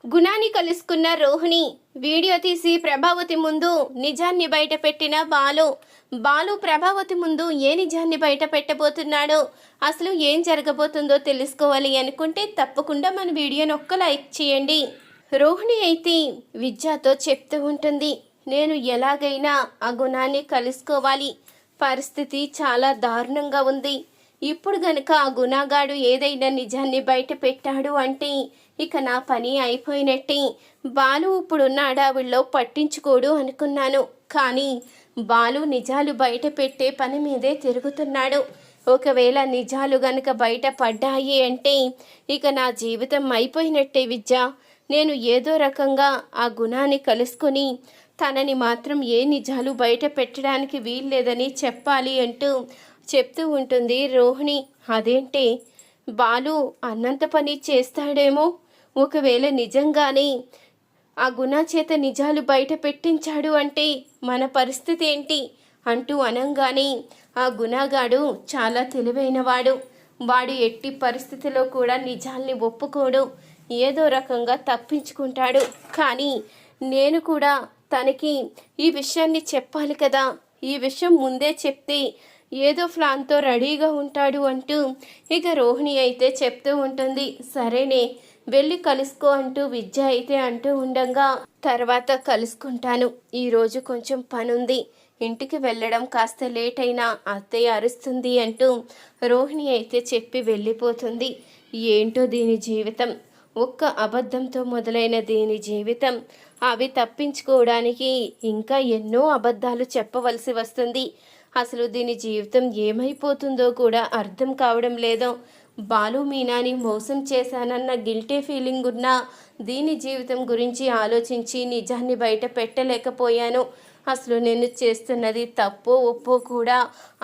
గుణాన్ని కలుసుకున్న రోహిణి వీడియో తీసి ప్రభావతి ముందు నిజాన్ని బయట పెట్టిన బాలు ప్రభావతి ముందు ఏ నిజాన్ని బయట పెట్టబోతున్నాడో, అసలు ఏం జరగబోతుందో తెలుసుకోవాలి అనుకుంటే తప్పకుండా మన వీడియోని ఒక్క లైక్ చేయండి. రోహిణి అయితే విద్యతో చెప్తూ ఉంటుంది, నేను ఎలాగైనా ఆ గుణాన్ని కలుసుకోవాలి, పరిస్థితి చాలా దారుణంగా ఉంది. ఇప్పుడు గనక ఆ గుణగాడు ఏదైనా నిజాన్ని బయట పెట్టాడు అంటే ఇక నా పని అయిపోయినట్టే. బాలు ఇప్పుడున్న అడావిల్లో పట్టించుకోడు అనుకున్నాను, కానీ బాలు నిజాలు బయట పెట్టే పని మీదే తిరుగుతున్నాడు. ఒకవేళ నిజాలు గనక బయట పడ్డాయి అంటే ఇక నా జీవితం అయిపోయినట్టే విద్య. నేను ఏదో రకంగా ఆ గుణాన్ని కలుసుకొని తనని మాత్రం ఏ నిజాలు బయట పెట్టడానికి వీల్లేదని చెప్పాలి అంటూ చెప్తూ ఉంటుంది రోహిణి. అదేంటే బాలు అన్నంత పని చేస్తాడేమో, ఒకవేళ నిజంగానే ఆ గుణ చేత నిజాలు బయట పెట్టించాడు అంటే మన పరిస్థితి ఏంటి అంటూ అనంగానే ఆ గుణగాడు చాలా తెలివైనవాడు. వాడు ఎట్టి పరిస్థితిలో కూడా నిజాల్ని ఒప్పుకోడు, ఏదో రకంగా తప్పించుకుంటాడు. కానీ నేను కూడా తనకి ఈ విషయాన్ని చెప్పాలి కదా, ఈ విషయం ముందే చెప్తే ఏదో ప్లాన్తో రెడీగా ఉంటాడు అంటూ ఇక రోహిణి అయితే చెప్తూ ఉంటుంది. సరేనే వెళ్ళి కలుసుకో అంటూ విద్య అయితే అంటూ ఉండగా, తర్వాత కలుసుకుంటాను, ఈరోజు కొంచెం పనుంది, ఇంటికి వెళ్ళడం కాస్త లేట్ అయినా అత్తయ్య అరుస్తుంది అంటూ రోహిణి అయితే చెప్పి వెళ్ళిపోతుంది. ఏంటో దీని జీవితం, ఒక్క అబద్ధంతో మొదలైన దీని జీవితం అవి తప్పించుకోవడానికి ఇంకా ఎన్నో అబద్ధాలు చెప్పవలసి వస్తుంది. అసలు దీని జీవితం ఏమైపోతుందో కూడా అర్థం కావడం లేదు. బాలు మీనాని మోసం చేశానన్న గిల్టీ ఫీలింగ్ ఉన్న దీని జీవితం గురించి ఆలోచించి నిజాన్ని బయట పెట్టలేకపోయాను. అసలు నేను చేస్తున్నది తప్పో ఒప్పో కూడా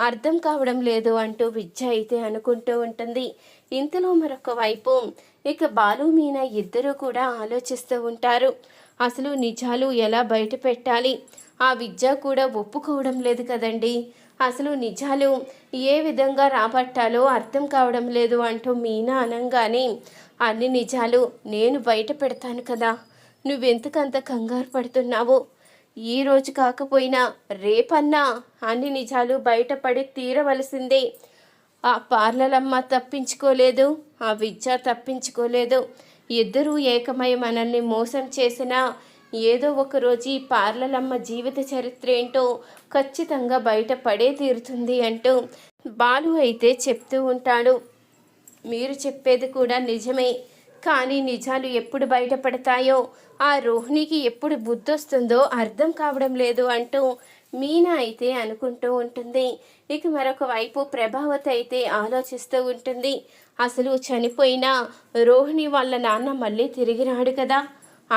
అర్థం కావడం లేదు అంటూ విద్య అయితే అనుకుంటూ ఉంటుంది. ఇంతలో మరొక వైపు ఇక బాలు మీనా ఇద్దరూ కూడా ఆలోచిస్తూ ఉంటారు. అసలు నిజాలు ఎలా బయట పెట్టాలి, ఆ విద్య కూడా ఒప్పుకోవడం లేదు కదండి. అసలు నిజాలు ఏ విధంగా రాబట్టాలో అర్థం కావడం లేదు అంటూ మీనా అనంగానే, అన్ని నిజాలు నేను బయట పెడతాను కదా, నువ్వెంతకంత కంగారు పడుతున్నావో, ఈరోజు కాకపోయినా రేపన్నా అన్ని నిజాలు బయటపడి తీరవలసిందే. ఆ పార్లలమ్మ తప్పించుకోలేదు, ఆ విద్య తప్పించుకోలేదు. ఇద్దరూ ఏకమై మనల్ని మోసం చేసినా ఏదో ఒకరోజు ఈ పార్లలమ్మ జీవిత చరిత్ర ఏంటో ఖచ్చితంగా బయటపడే తీరుతుంది అంటూ బాలు అయితే చెప్తూ ఉంటాడు. మీరు చెప్పేది కూడా నిజమే, కానీ నిజాలు ఎప్పుడు బయటపడతాయో, ఆ రోహిణికి ఎప్పుడు బుద్ధొస్తుందో అర్థం కావడం లేదు అంటూ మీనా అయితే అనుకుంటూ ఉంటుంది. ఇక మరొక వైపు ప్రభావతి అయితే ఆలోచిస్తూ ఉంటుంది. అసలు చనిపోయిన రోహిణి వాళ్ళ నాన్న మళ్ళీ తిరిగి రాడు కదా,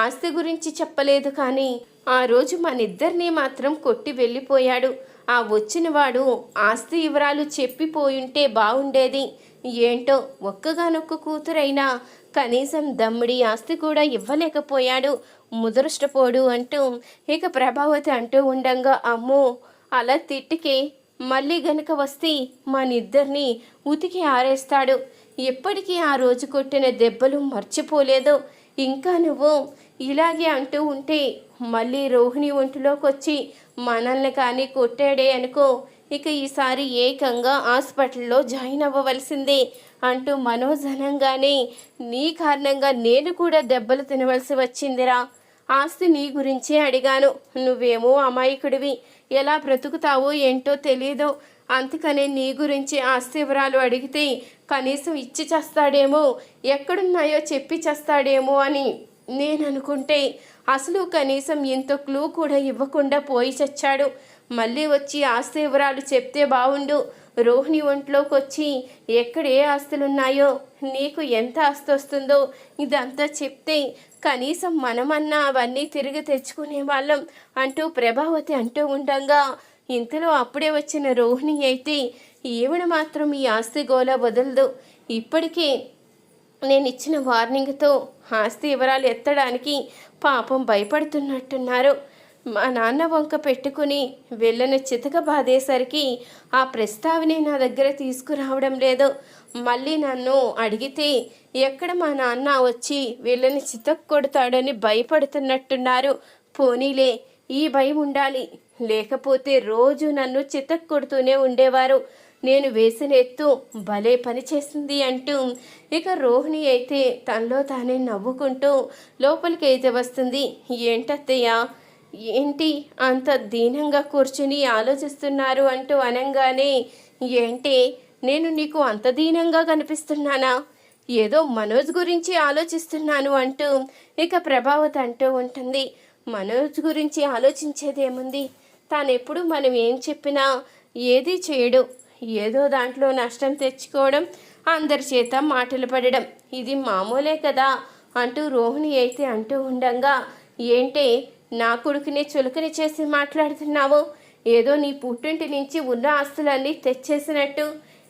ఆస్తి గురించి చెప్పలేదు, కానీ ఆ రోజు మనిద్దరినీ మాత్రం కొట్టి వెళ్ళిపోయాడు. ఆ వచ్చినవాడు ఆస్తి వివరాలు చెప్పిపోయుంటే బాగుండేది. ఏంటో ఒక్కగానొక్క కూతురైనా కనీసం దమ్ముడి ఆస్తి కూడా ఇవ్వలేకపోయాడు, ముదృష్టపోడు అంటూ ఇక ప్రభావతి అంటూ ఉండంగా, అమ్మో అలా తిట్టికే మళ్ళీ గనక వస్తే మనిద్దరినీ ఉతికి ఆరేస్తాడు. ఎప్పటికీ ఆ రోజు కొట్టిన దెబ్బలు మర్చిపోలేదు. ఇంకా నువ్వు ఇలాగే అంటూ ఉంటే మళ్ళీ రోహిణి ఒంటిలోకి వచ్చి మనల్ని కానీ కొట్టాడే అనుకో, ఇక ఈసారి ఏకంగా హాస్పిటల్లో జాయిన్ అవ్వవలసిందే అంటూ మనోజ్ అనంగానే, నీ కారణంగా నేను కూడా దెబ్బలు తినవలసి వచ్చిందిరా, ఆస్తి నీ గురించే అడిగాను, నువ్వేమో అమాయకుడివి, ఎలా బ్రతుకుతావో ఏంటో తెలీదు, అందుకనే నీ గురించి ఆస్తి వివరాలు అడిగితే కనీసం ఇచ్చి చేస్తాడేమో, ఎక్కడున్నాయో చెప్పి చేస్తాడేమో అని నేను అనుకుంటే అసలు కనీసం ఇంత క్లూ కూడా ఇవ్వకుండా పోయి చచ్చాడు. మళ్ళీ వచ్చి ఆస్తి వివరాలు చెప్తే బాగుండు, రోహిణి ఒంట్లోకి వచ్చి ఎక్కడ ఏ ఆస్తులున్నాయో, నీకు ఎంత ఆస్తి వస్తుందో ఇదంతా చెప్తే కనీసం మనమన్నా అవన్నీ తిరిగి తెచ్చుకునే వాళ్ళం అంటూ ప్రభావతి అంటూ ఉండగా, ఇంతలో అప్పుడే వచ్చిన రోహిణి అయితే ఈవిడ మాత్రం ఈ ఆస్తి గోల వదలదు. ఇప్పటికే నేను ఇచ్చిన వార్నింగ్తో ఆస్తి వివరాలు ఎత్తడానికి పాపం భయపడుతున్నట్టున్నారు. మా నాన్న వంక పెట్టుకుని వెళ్ళని చితక బాధేసరికి ఆ ప్రస్తావనే నా దగ్గర తీసుకురావడం లేదు. మళ్ళీ నన్ను అడిగితే ఎక్కడ మా నాన్న వచ్చి వీళ్ళని చితక్ కొడతాడని భయపడుతున్నట్టున్నారు. పోనీలే, ఈ భయం ఉండాలి, లేకపోతే రోజు నన్ను చితక్ కొడుతూనే ఉండేవారు. నేను వేసిన ఎత్తు భలే పని చేసింది అంటూ ఇక రోహిణి అయితే తనలో తానే నవ్వుకుంటూ లోపలికి అయితే వస్తుంది. ఏంటత్తయ్య, ఏంటి అంత దీనంగా కూర్చుని ఆలోచిస్తున్నారు అంటూ అనంగానే, ఏంటి నేను నీకు అంత దీనంగా కనిపిస్తున్నానా? ఏదో మనోజ్ గురించి ఆలోచిస్తున్నాను అంటూ ఇక ప్రభావతి అంటూ ఉంటుంది. మనోజ్ గురించి ఆలోచించేదేముంది, తానెప్పుడు మనం ఏం చెప్పినా ఏదీ చేయడు. ఏదో దాంట్లో నష్టం తెచ్చుకోవడం, అందరి చేత మాటలు పడడం, ఇది మామూలే కదా అంటూ రోహిణి అయితే అంటూ ఉండగా, ఏంటే నా కొడుకుని చులకని చేసి మాట్లాడుతున్నావు? ఏదో నీ పుట్టింటి నుంచి ఉన్న ఆస్తులన్నీ తెచ్చేసినట్టు.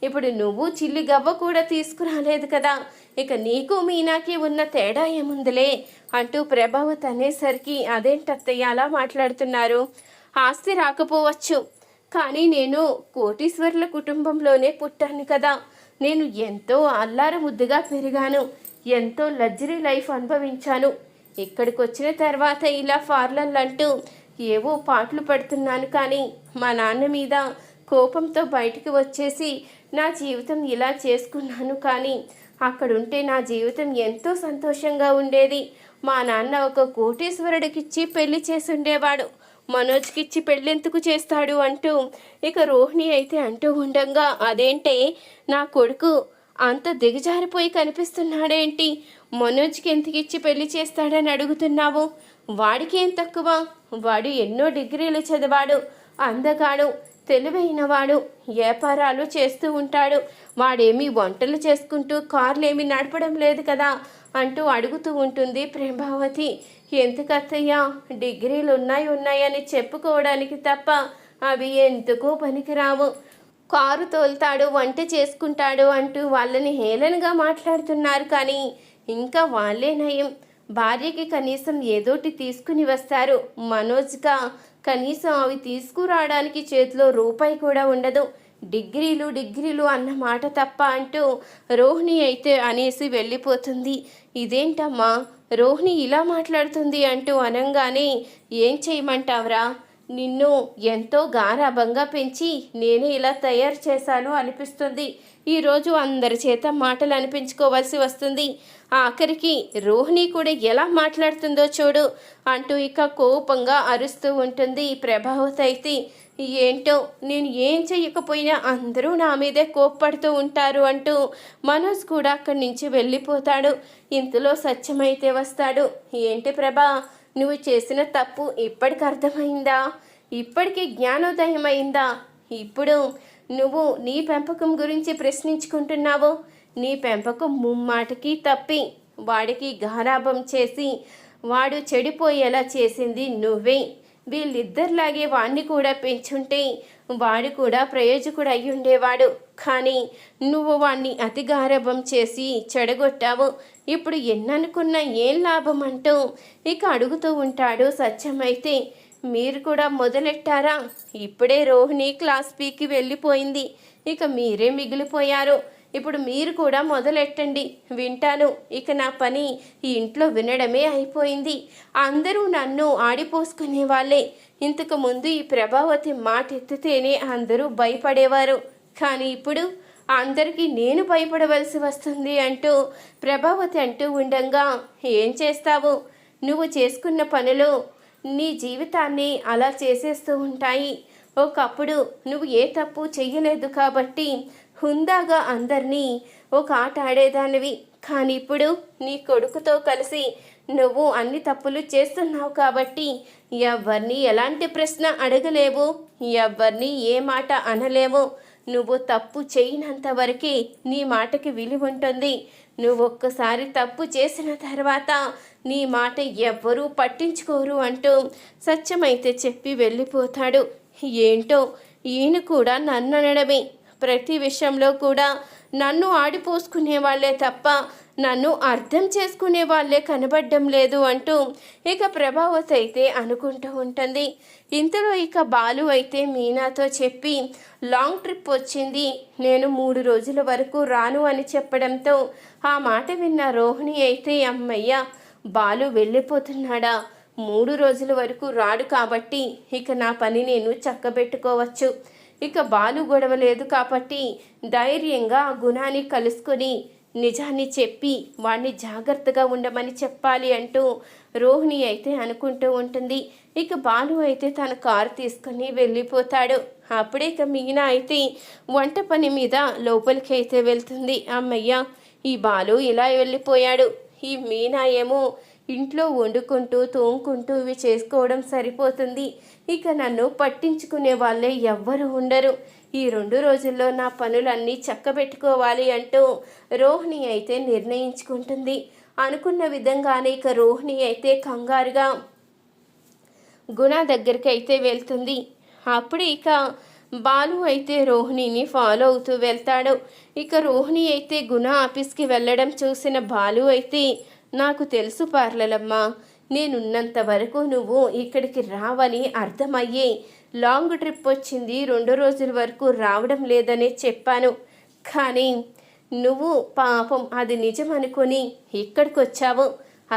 ఇప్పుడు నువ్వు చిల్లి గవ్వ కూడా తీసుకురాలేదు కదా, ఇక నీకు మీనాకి ఉన్న తేడా ఏముందిలే అంటూ ప్రభావతి అనేసరికి, అదేంటత్తయ్య అలా మాట్లాడుతున్నారు? ఆస్తి రాకపోవచ్చు, కానీ నేను కోటీశ్వరుల కుటుంబంలోనే పుట్టాను కదా. నేను ఎంతో అల్లార ముద్దుగా పెరిగాను, ఎంతో లగ్జరీ లైఫ్ అనుభవించాను. ఇక్కడికి వచ్చిన తర్వాత ఇలా పార్లర్లు అంటూ ఏవో పాటలు పడుతున్నాను, కానీ మా నాన్న మీద కోపంతో బయటికి వచ్చేసి నా జీవితం ఇలా చేసుకున్నాను. కానీ అక్కడుంటే నా జీవితం ఎంతో సంతోషంగా ఉండేది. మా నాన్న ఒక కోటీశ్వరుడికిచ్చి పెళ్లి చేసి ఉండేవాడు, మనోజ్కిచ్చి పెళ్ళెందుకు చేస్తాడు అంటూ ఇక రోహిణి అయితే అంటూ ఉండగా, అదేంటే నా కొడుకు అంత దిగజారిపోయి కనిపిస్తున్నాడేంటి? మనోజ్కి ఎంతకిచ్చి పెళ్లి చేస్తాడని అడుగుతున్నావు? వాడికి ఏం తక్కువ? వాడు ఎన్నో డిగ్రీలు చదివాడు, అందగాడు, తెలివైనవాడు, వ్యాపారాలు చేస్తూ ఉంటాడు. వాడేమీ వంటలు చేసుకుంటూ కార్లేమీ నడపడం లేదు కదా అంటూ అడుగుతూ ఉంటుంది ప్రభావతి. ఎందుకత్తయ్యా, డిగ్రీలు ఉన్నాయని చెప్పుకోవడానికి తప్ప అవి ఎందుకో పనికిరావు. కారు తోలుతాడు, వంట చేసుకుంటాడు అంటూ వాళ్ళని హేళనగా మాట్లాడుతున్నారు. కానీ ఇంకా వాళ్ళే నయం, భార్యకి కనీసం ఏదోటి తీసుకుని వస్తారు. మనోజ్గా కనీసం అవి తీసుకురావడానికి చేతిలో రూపాయి కూడా ఉండదు. డిగ్రీలు అన్న మాట తప్ప అంటూ రోహిణి అయితే అనేసి వెళ్ళిపోతుంది. ఇదేంటమ్మా రోహిణి ఇలా మాట్లాడుతుంది అంటూ అనంగానే, ఏం చేయమంటావురా? నిన్ను ఎంతో గారాబంగా పెంచి నేనే ఇలా తయారు చేశాను అనిపిస్తుంది. ఈరోజు అందరి చేత మాటలు అనిపించుకోవాల్సి వస్తుంది. ఆఖరికి రోహిణి కూడా ఎలా మాట్లాడుతుందో చూడు అంటూ ఇక కోపంగా అరుస్తూ ఉంటుంది ప్రభావతి అయితే. ఏంటో, నేను ఏం చెయ్యకపోయినా అందరూ నా మీదే కోప్పడుతూ ఉంటారు అంటూ మనోజ్ కూడా అక్కడి నుంచి వెళ్ళిపోతాడు. ఇంతలో సత్యమైతే వస్తాడు. ఏంటి ప్రభా, నువ్వు చేసిన తప్పు ఇప్పటికి అర్థమైందా? ఇప్పటికీ జ్ఞానోదయం అయిందా? ఇప్పుడు నువ్వు నీ పెంపకం గురించి ప్రశ్నించుకుంటున్నావు. నీ పెంపకం ముమ్మాటికి తప్పి వాడికి గారాబం చేసి వాడు చెడిపోయేలా చేసింది నువ్వే. వీళ్ళిద్దరిలాగే వాడిని కూడా పెంచుంటే వాడు కూడా ప్రయోజకుడు అయి ఉండేవాడు. కానీ నువ్వు వాడిని అతి గారాబం చేసి చెడగొట్టావు. ఇప్పుడు ఎన్ననుకున్నా ఏం లాభం అంటూ ఇక అడుగుతూ ఉంటాడు సత్యమైతే. మీరు కూడా మొదలెట్టారా? ఇప్పుడే రోహిణి క్లాస్ పీకి వెళ్ళిపోయింది, ఇక మీరే మిగిలిపోయారు. ఇప్పుడు మీరు కూడా మొదలెట్టండి, వింటాను. ఇక నా పని ఈ ఇంట్లో వినడమే అయిపోయింది. అందరూ నన్ను ఆడిపోసుకునే వాళ్ళే. ఇంతకు ముందు ఈ ప్రభావతి మాట ఎత్తితేనే అందరూ భయపడేవారు, కానీ ఇప్పుడు అందరికీ నేను భయపడవలసి వస్తుంది అంటూ ప్రభావతి అంటూ ఉండగా, ఏం చేస్తావు? నువ్వు చేసుకున్న పనులు నీ జీవితాన్ని అలా చేసేస్తూ ఉంటాయి. ఒకప్పుడు నువ్వు ఏ తప్పు చెయ్యలేదు కాబట్టి హుందాగా అందరినీ ఒక ఆట ఆడేదానివి. కానీ ఇప్పుడు నీ కొడుకుతో కలిసి నువ్వు అన్ని తప్పులు చేస్తున్నావు కాబట్టి ఎవరిని ఎలాంటి ప్రశ్న అడగలేవు, ఎవరిని ఏ మాట అనలేవు. నువ్వు తప్పు చేయనంత వరకే నీ మాటకి విలువ ఉంటుంది. నువ్వు ఒక్కసారి తప్పు చేసిన తర్వాత నీ మాట ఎవ్వరూ పట్టించుకోరు అంటూ సత్యమైతే చెప్పి వెళ్ళిపోతాడు. ఏంటో, ఈయన కూడా నన్ను అనడమే, ప్రతి విషయంలో కూడా నన్ను ఆడిపోసుకునే వాళ్ళే తప్ప నన్ను అర్థం చేసుకునే వాళ్ళే కనబడడం లేదు అంటూ ఇక ప్రభావతి అయితే అనుకుంటూ ఉంటుంది. ఇంతలో ఇక బాలు అయితే మీనాతో చెప్పి లాంగ్ ట్రిప్ వచ్చింది, నేను 3 రోజుల వరకు రాను అని చెప్పడంతో ఆ మాట విన్న రోహిణి అయితే అమ్మయ్య బాలు వెళ్ళిపోతున్నాడా, 3 రోజుల వరకు రాడు కాబట్టి ఇక నా పని నేను చక్కబెట్టుకోవచ్చు, ఇక బాలు గొడవ లేదు కాబట్టి ధైర్యంగా ఆ గుణాన్ని కలుసుకొని నిజాన్ని చెప్పి వాడిని జాగ్రత్తగా ఉండమని చెప్పాలి అంటూ రోహిణి అయితే అనుకుంటూ ఉంటుంది. ఇక బాలు అయితే తన కారు తీసుకొని వెళ్ళిపోతాడు. అప్పుడే ఇక మీనా అయితే వంట పని మీద లోపలికి అయితే వెళ్తుంది. అమ్మయ్య ఈ బాలు ఇలా వెళ్ళిపోయాడు, ఈ మీనా ఏమో ఇంట్లో వండుకుంటూ తోముకుంటూ ఇవి చేసుకోవడం సరిపోతుంది, ఇక నన్ను పట్టించుకునే వాళ్ళే ఎవ్వరు ఉండరు, ఈ 2 రోజుల్లో నా పనులన్నీ చక్కబెట్టుకోవాలి అంటూ రోహిణి అయితే నిర్ణయించుకుంటుంది. అనుకున్న విధంగానే ఇక రోహిణి అయితే కంగారుగా గుణ దగ్గరికి అయితే వెళ్తుంది. అప్పుడు ఇక బాలు అయితే రోహిణిని ఫాలో అవుతూ వెళ్తాడు. ఇక రోహిణి అయితే గుణ ఆఫీస్కి వెళ్ళడం చూసిన బాలు అయితే నాకు తెలుసు పార్లలమ్మ, నేనున్నంత వరకు నువ్వు ఇక్కడికి రావని అర్థమయ్యే లాంగ్ ట్రిప్ వచ్చింది, 2 రోజుల వరకు రావడం లేదనే చెప్పాను, కానీ నువ్వు పాపం అది నిజం అనుకొని ఇక్కడికి వచ్చావు,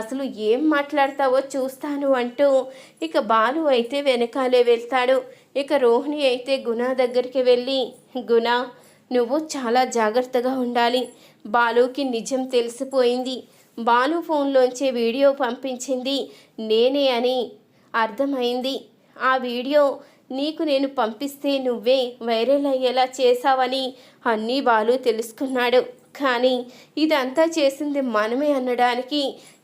అసలు ఏం మాట్లాడతావో చూస్తాను అంటూ ఇక బాలు అయితే వెనకాలే వెళ్తాడు. ఇక రోహిణి అయితే గుణ దగ్గరికి వెళ్ళి గుణ నువ్వు చాలా జాగ్రత్తగా ఉండాలి, బాలుకి నిజం తెలిసిపోయింది, బాలు ఫోన్లోంచి వీడియో పంపించింది నేనే అని అర్థమైంది, ఆ వీడియో నీకు నేను పంపిస్తే నువ్వే వైరల్ అయ్యేలా చేశావని అన్నీ బాలు తెలుసుకున్నాడు, కానీ ఇదంతా చేసింది మనమే అనడానికి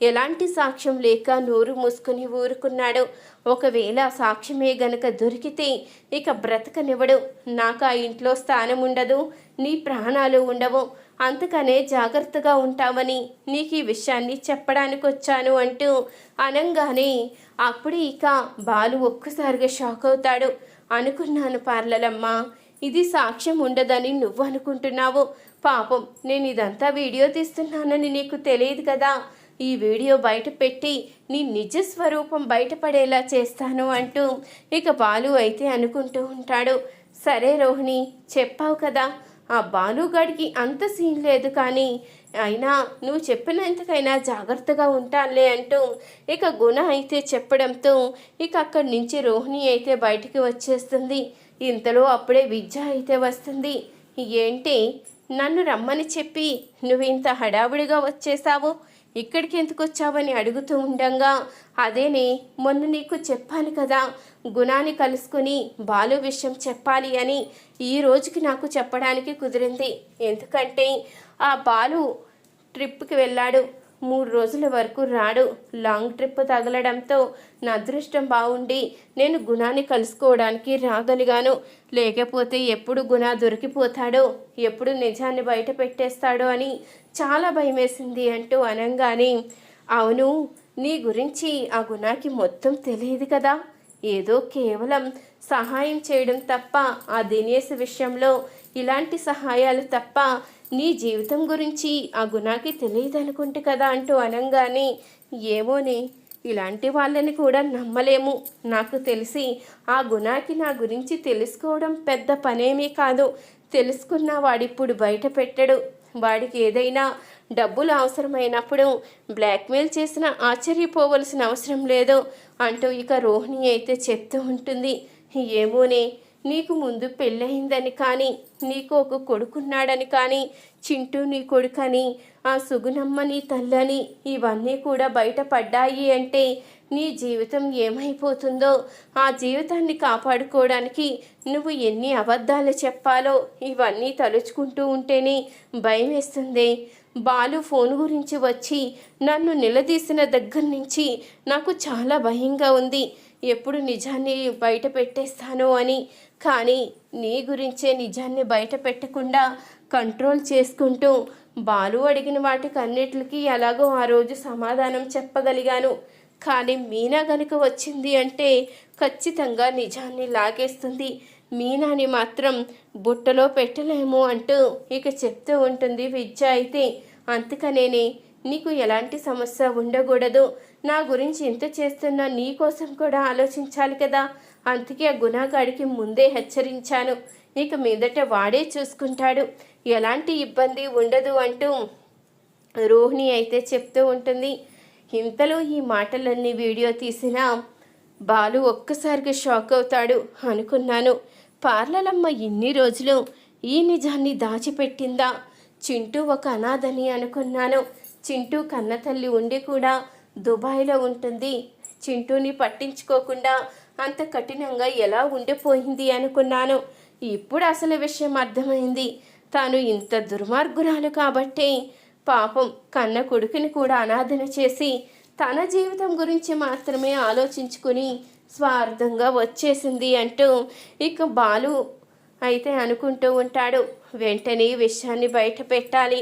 ఎలాంటి సాక్ష్యం లేక నోరు మూసుకొని ఊరుకున్నాడు. ఒకవేళ సాక్ష్యమే గనక దొరికితే ఇక బ్రతకనివ్వడు, నాకు ఆ ఇంట్లో స్థానం ఉండదు, నీ ప్రాణాలు ఉండవు, అందుకనే జాగ్రత్తగా ఉంటామని నీకు ఈ విషయాన్ని చెప్పడానికి వచ్చాను అంటూ అనంగానే అప్పుడు ఇక బాలు ఒక్కసారిగా షాక్ అవుతాడు. అనుకున్నాను పార్లలమ్మ, ఇది సాక్ష్యం ఉండదని నువ్వు అనుకుంటున్నావు, పాపం నేను ఇదంతా వీడియో తీస్తున్నానని నీకు తెలియదు కదా, ఈ వీడియో బయట పెట్టి నీ నిజ స్వరూపం బయటపడేలా చేస్తాను అంటూ ఇక బాలు అయితే అనుకుంటూ ఉంటాడు. సరే రోహిణి చెప్పావు కదా, ఆ బాలుగాడికి అంత సీన్ లేదు, కానీ అయినా నువ్వు చెప్పినంతకైనా జాగ్రత్తగా ఉంటానులే అంటూ ఇక గుణ అయితే చెప్పడంతో ఇక అక్కడి నుంచి రోహిణి అయితే బయటికి వచ్చేస్తుంది. ఇంతలో అప్పుడే విద్య అయితే వస్తుంది. ఏంటి నన్ను రమ్మని చెప్పి నువ్వు ఇంత హడావుడిగా వచ్చేసావు, ఇక్కడికి ఎందుకు వచ్చావని అడుగుతూ ఉండగా అదేనే మొన్న నీకు చెప్పాను కదా, గుణాన్ని కలుసుకుని బాలు విషయం చెప్పాలి అని, ఈ రోజుకి నాకు చెప్పడానికి కుదిరింది, ఎందుకంటే ఆ బాలు ట్రిప్కి వెళ్ళాడు, 3 రోజుల వరకు రాడు, లాంగ్ ట్రిప్ తగలడంతో నా అదృష్టం బాగుండి నేను గుణాన్ని కలుసుకోవడానికి రాగలిగాను, లేకపోతే ఎప్పుడు గుణ దొరికిపోతాడో, ఎప్పుడు నిజాన్ని బయట పెట్టేస్తాడో అని చాలా భయమేసింది అంటూ అనంగానే అవును నీ గురించి ఆ గుణాకి మొత్తం తెలియదు కదా, ఏదో కేవలం సహాయం చేయడం తప్ప, ఆ దినేష్ విషయంలో ఇలాంటి సహాయాలు తప్ప నీ జీవితం గురించి ఆ గుణాకి తెలియదు అనుకుంటే కదా అంటూ అనంగానే ఏమోనే ఇలాంటి వాళ్ళని కూడా నమ్మలేము, నాకు తెలిసి ఆ గుణాకి నా గురించి తెలుసుకోవడం పెద్ద పనేమీ కాదు, తెలుసుకున్న వాడిప్పుడు బయట పెట్టడు, వాడికి ఏదైనా డబ్బులు అవసరమైనప్పుడు బ్లాక్మెయిల్ చేసినా ఆశ్చర్యపోవలసిన అవసరం లేదు అంటూ ఇక రోహిణి అయితే చెప్తూ ఉంటుంది. ఏమోనే నీకు ముందు పెళ్ళయిందని కానీ, నీకు ఒక కొడుకున్నాడని కానీ, చింటూ నీ కొడుకని, ఆ సుగుణమ్మ నీ తల్లని, ఇవన్నీ కూడా బయటపడ్డాయి అంటే నీ జీవితం ఏమైపోతుందో, ఆ జీవితాన్ని కాపాడుకోవడానికి నువ్వు ఎన్ని అబద్ధాలు చెప్పాలో ఇవన్నీ తలుచుకుంటూ ఉంటేనే భయం వేస్తుంది. బాలు ఫోన్ గురించి వచ్చి నన్ను నిలదీసిన దగ్గర నుంచి నాకు చాలా భయంగా ఉంది, ఎప్పుడు నిజాన్ని బయట పెట్టేస్తానో అని, కానీ నీ గురించే నిజాన్ని బయట పెట్టకుండా కంట్రోల్ చేసుకుంటూ బాలు అడిగిన వాటికి అన్నిటికీ ఎలాగో ఆ రోజు సమాధానం చెప్పగలిగాను, కానీ మీనా గనుక వచ్చింది అంటే ఖచ్చితంగా నిజాన్ని లాగేస్తుంది, మీనాని మాత్రం బుట్టలో పెట్టలేము అంటూ ఇక చెప్తూ ఉంటుంది విద్య అయితే. అందుకనేనే నీకు ఎలాంటి సమస్య ఉండకూడదు. నా గురించి ఎంత చేస్తున్నా నీ కోసం కూడా ఆలోచించాలి కదా. అందుకే ఆ గుణగాడికి ముందే హెచ్చరించాను. ఇక మీదట వాడే చూసుకుంటాడు, ఎలాంటి ఇబ్బంది ఉండదు అంటూ రోహిణి అయితే చెప్తూ ఉంటుంది. ఇంతలో ఈ మాటలన్నీ వీడియో తీసిన బాలు ఒక్కసారిగా షాక్ అవుతాడు. అనుకున్నాను, పార్లలమ్మ ఇన్ని రోజులు ఈ నిజాన్ని దాచిపెట్టిందా? చింటూ ఒక అనాథని అనుకున్నాను. చింటూ కన్న తల్లి ఉండి కూడా దుబాయ్లో ఉంటుంది. చింటూని పట్టించుకోకుండా అంత కఠినంగా ఎలా ఉండిపోయింది అనుకున్నాను. ఇప్పుడు అసలు విషయం అర్థమైంది. తాను ఇంత దుర్మార్గురాలు కాబట్టే పాపం కన్న కొడుకుని కూడా అనాథన చేసి తన జీవితం గురించి మాత్రమే ఆలోచించుకుని స్వార్థంగా వచ్చేసింది అంటూ ఇక బాలు అయితే అనుకుంటూ ఉంటాడు. వెంటనే విషయాన్ని బయట పెట్టాలి,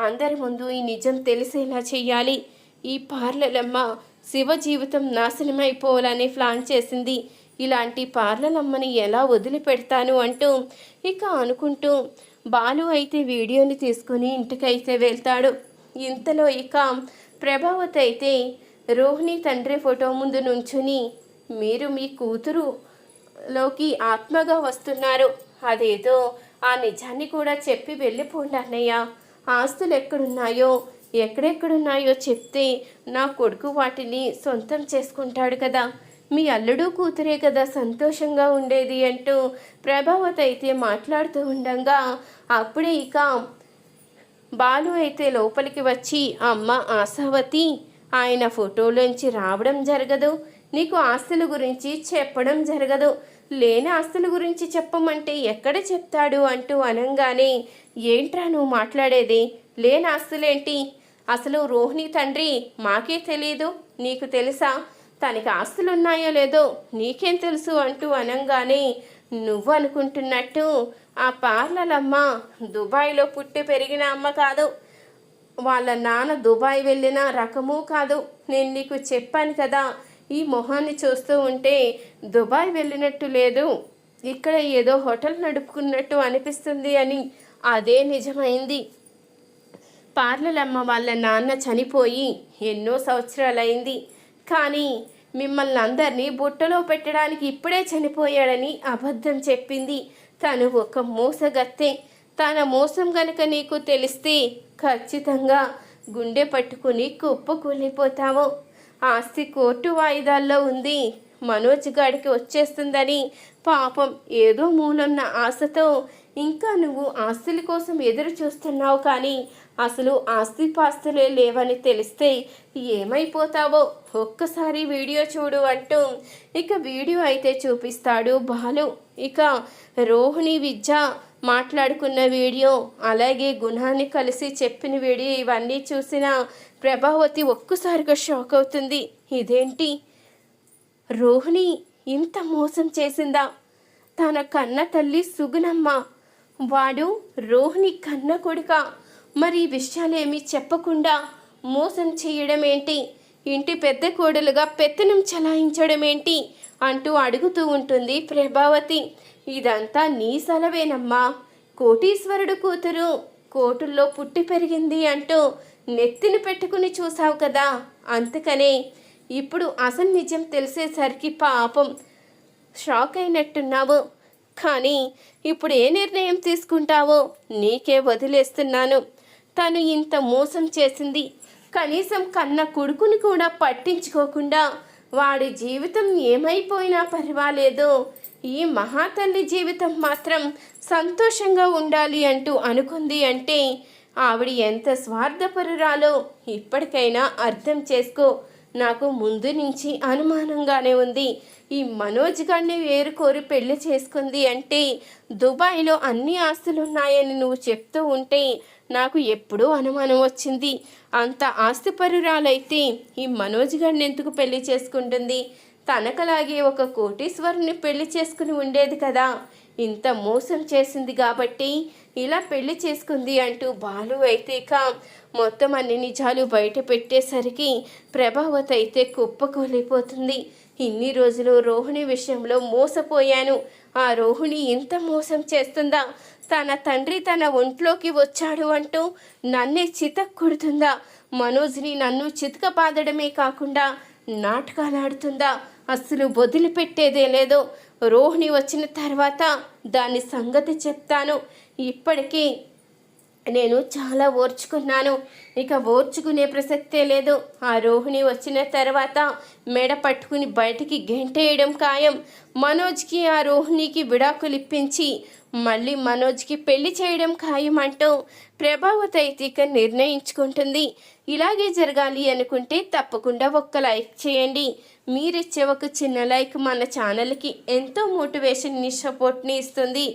అందరి ముందు ఈ నిజం తెలిసేలా చెయ్యాలి. ఈ పార్లలమ్మ శివ జీవితం నాశనమైపోవాలని ప్లాన్ చేసింది. ఇలాంటి పార్లలమ్మని ఎలా వదిలిపెడతాను అంటూ ఇక అనుకుంటూ బాలు అయితే వీడియోని తీసుకుని ఇంటికైతే వెళ్తాడు. ఇంతలో ఇక ప్రభావతి అయితే రోహిణి తండ్రి ఫోటో ముందు నుంచుని, మీరు మీ కూతురులోకి ఆత్మగా వస్తున్నారు, అదేదో ఆ నిజాన్ని కూడా చెప్పి వెళ్ళిపోండి అన్నయ్య. ఆస్తులు ఎక్కడున్నాయో ఎక్కడెక్కడున్నాయో చెప్తే నా కొడుకు వాటిని సొంతం చేసుకుంటాడు కదా, మీ అల్లుడు కూతురే కదా సంతోషంగా ఉండేది అంటూ ప్రభావతి అయితే మాట్లాడుతూ ఉండగా అప్పుడే ఇక బాలు అయితే లోపలికి వచ్చి, అమ్మ ఆశావతి, ఆయన ఫోటోలోంచి రావడం జరగదు, నీకు ఆస్తుల గురించి చెప్పడం జరగదు, లేని ఆస్తుల గురించి చెప్పమంటే ఎక్కడ చెప్తాడు అంటూ అనంగానే, ఏంట్రా నువ్వు మాట్లాడేది, లేని ఆస్తులేంటి, అసలు రోహిణి తండ్రి మాకే తెలియదు, నీకు తెలుసా, తనకి ఆస్తులు ఉన్నాయో లేదో నీకేం తెలుసు అంటూ అనంగానే, నువ్వు అనుకుంటున్నట్టు ఆ పార్లలమ్మ దుబాయ్లో పుట్టి పెరిగిన అమ్మ కాదు, వాళ్ళ నాన్న దుబాయ్ వెళ్ళిన రకము కాదు. నేను నీకు చెప్పాను కదా, ఈ మొహాన్ని చూస్తూ ఉంటే దుబాయ్ వెళ్ళినట్టు లేదు, ఇక్కడ ఏదో హోటల్ నడుపుకున్నట్టు అనిపిస్తుంది అని. అదే నిజమైంది. పార్లలమ్మ వాళ్ళ నాన్న చనిపోయి ఎన్నో సంవత్సరాలైంది, కానీ మిమ్మల్ని అందరినీ బుట్టలో పెట్టడానికి ఇప్పుడే చనిపోయాడని అబద్ధం చెప్పింది. తను ఒక మోసగత్తె. తన మోసం గనుక నీకు తెలిస్తే ఖచ్చితంగా గుండె పట్టుకుని కుప్పకూలిపోతావు. ఆస్తి కోర్టు వాయిదాల్లో ఉంది, మనోజ్ గాడికి వచ్చేస్తుందని పాపం ఏదో మూలన్న ఆశతో ఇంకా నువ్వు ఆస్తుల కోసం ఎదురు చూస్తున్నావు. కానీ అసలు ఆస్తిపాస్తులే లేవని తెలిస్తే ఏమైపోతావో ఒక్కసారి వీడియో చూడు అంటూ ఇక వీడియో అయితే చూపిస్తాడు బాలు. ఇక రోహిణి విద్య మాట్లాడుకున్న వీడియో, అలాగే గుణాన్ని కలిసి చెప్పిన వీడియో ఇవన్నీ చూసిన ప్రభావతి ఒక్కసారిగా షాక్ అవుతుంది. ఇదేంటి, రోహిణి ఇంత మోసం చేసిందా? తన కన్న తల్లి సుగుణమ్మ, వాడు రోహిణి కన్న కొడుక, మరి ఈ విషయాలేమీ చెప్పకుండా మోసం చేయడం ఏంటి, ఇంటి పెద్ద కోడలుగా పెత్తనం చలాయించడం ఏంటి అంటూ అడుగుతూ ఉంటుంది ప్రభావతి. ఇదంతా నీ సలవేనమ్మా, కోటీశ్వరుడు కూతురు కోటుల్లో పుట్టి పెరిగింది అంటూ నెత్తిని పెట్టుకుని చూసావు కదా, అందుకనే ఇప్పుడు అసలు నిజం తెలిసేసరికి పాపం షాక్ అయినట్టున్నావు. కానీ ఇప్పుడు ఏ నిర్ణయం తీసుకుంటావో నీకే వదిలేస్తున్నాను. తను ఇంత మోసం చేసింది, కనీసం కన్న కొడుకుని కూడా పట్టించుకోకుండా వాడి జీవితం ఏమైపోయినా పర్వాలేదు, ఈ మహాతల్లి జీవితం మాత్రం సంతోషంగా ఉండాలి అంటూ అనుకుంది అంటే ఆవిడ ఎంత స్వార్థపరురాలో ఇప్పటికైనా అర్థం చేసుకో. నాకు ముందు నుంచి అనుమానంగానే ఉంది, ఈ మనోజ్ గారిని వేరుకోరి పెళ్లి చేసుకుంది అంటే దుబాయ్లో అన్ని ఆస్తులున్నాయని నువ్వు చెప్తూ ఉంటే నాకు ఎప్పుడూ అనుమానం వచ్చింది. అంత ఆస్తిపరురాలైతే ఈ మనోజ్ గారిని ఎందుకు పెళ్లి చేసుకుంటుంది? తనకలాగే ఒక కోటీశ్వరుని పెళ్లి చేసుకుని ఉండేది కదా. ఇంత మోసం చేసింది కాబట్టి ఇలా పెళ్లి చేసుకుంది అంటూ బాలు అయితే ఇక మొత్తం అన్ని నిజాలు బయట పెట్టేసరికి ప్రభావతి అయితే కుప్పకూలిపోతుంది. ఇన్ని రోజులు రోహిణి విషయంలో మోసపోయాను, ఆ రోహిణి ఇంత మోసం చేస్తుందా? తన తండ్రి తన ఒంట్లోకి వచ్చాడు అంటూ నన్నే చితక్కొడుతుందా? మనోజ్ని నన్ను చితకపాదడమే కాకుండా నాటకాలు ఆడుతుందా? అస్సలు వదిలిపెట్టేదే లేదు. రోహిణి వచ్చిన తర్వాత దాని సంగతి చెప్తాను. ఇప్పటికీ నేను చాలా ఓర్చుకున్నాను, ఇక ఓర్చుకునే ప్రసక్తే లేదు. ఆ రోహిణి వచ్చిన తర్వాత మెడ పట్టుకుని బయటికి గెంటేయడం ఖాయం. మనోజ్కి ఆ రోహిణికి విడాకులు ఇప్పించి మళ్ళీ మనోజ్కి పెళ్లి చేయడం ఖాయం అంటూ ప్రభావతి అయితే ఇక నిర్ణయించుకుంటుంది. ఇలాగే జరగాలి అనుకుంటే తప్పకుండా ఒక్క లైక్ చేయండి. మీరిచ్చే ఒక చిన్న లైక్ మన ఛానల్కి ఎంతో మోటివేషన్ని, సపోర్ట్ని ఇస్తుంది.